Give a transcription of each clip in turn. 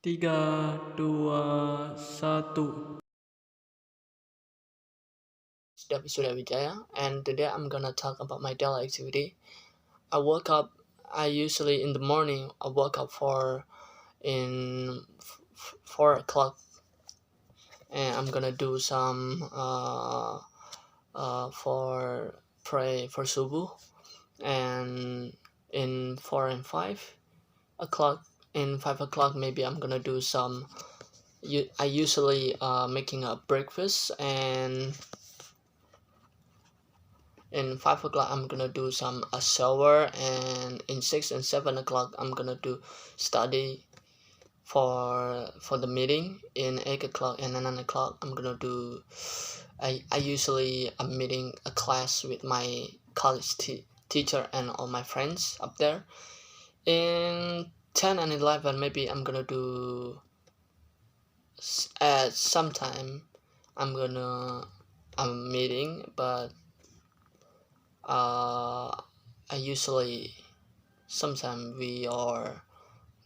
Tiga, dua, satu. Surya WIJAYA, and today I'm gonna talk about my daily activity. I usually in the morning I woke up for in 4 o'clock, and I'm gonna do some for pray for subuh, and in 4 and 5 o'clock, in 5 o'clock maybe I'm gonna do some. I usually making a breakfast, and in 5 o'clock I'm gonna do some shower, and in 6 and 7 o'clock I'm gonna do study for the meeting. In 8 o'clock and 9 o'clock I'm gonna do I usually am meeting a class with my college teacher and all my friends up there. In 10 and 11 maybe I'm gonna do at sometime I'm meeting, but I usually sometimes we are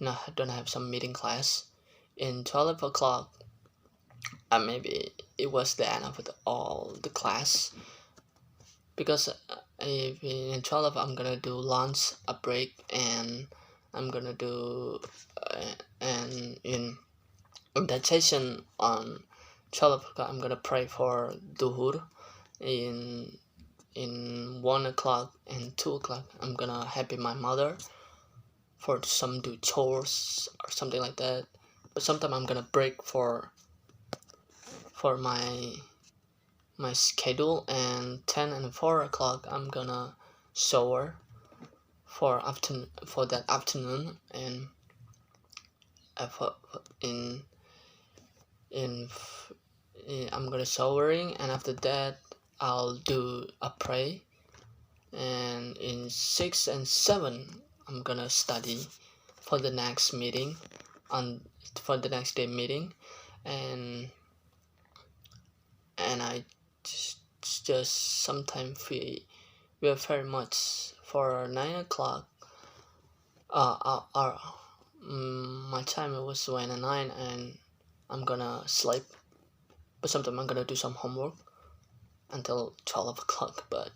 don't have some meeting class. In 12 o'clock maybe it was the end of all the class, because if in 12 I'm gonna do lunch, a break, and I'm gonna do and in that session on 12 o'clock I'm gonna pray for duhur. In 1 o'clock and 2 o'clock I'm gonna help my mother for some do chores or something like that. But sometimes I'm gonna break for my schedule, and 10 and 4 o'clock I'm gonna shower for that afternoon, and in I'm gonna showering, and after that I'll do a pray, and in 6 and 7 I'm gonna study for the next meeting for the next day meeting, and I just sometimes we are very much for 9 o'clock. My time was when at 9, and I'm gonna sleep, but sometimes I'm gonna do some homework until 12 o'clock, but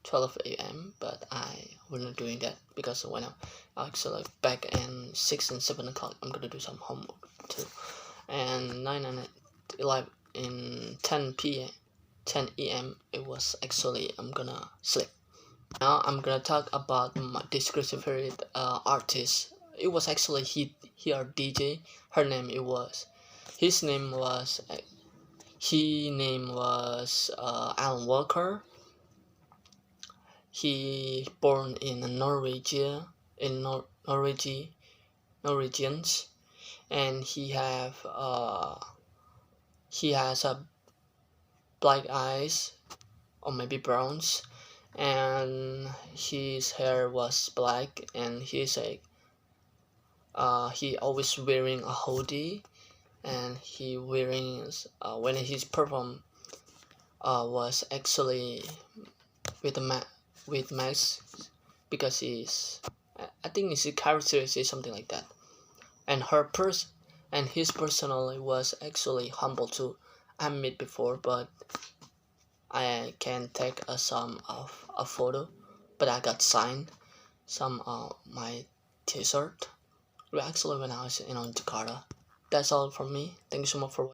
12 a.m. But I will not doing that, because when I'm actually back in 6 and 7 o'clock I'm gonna do some homework too, and 9 and 11 in 10 p.m. 10 a.m. it was actually I'm gonna sleep. Now I'm gonna talk about my descriptive favorite artist. It was actually her DJ. His name was Alan Walker. He born in Norwegians, and he has a black eyes or maybe browns, and his hair was black, and he always wearing a hoodie, and he wearing when he's perform was actually with mask, because I think his character is something like that, and his personality was actually humble too. I met before, but I can take some of a photo, but I got signed some my t-shirt actually when I was in Jakarta. That's all from me. Thank you so much for watching.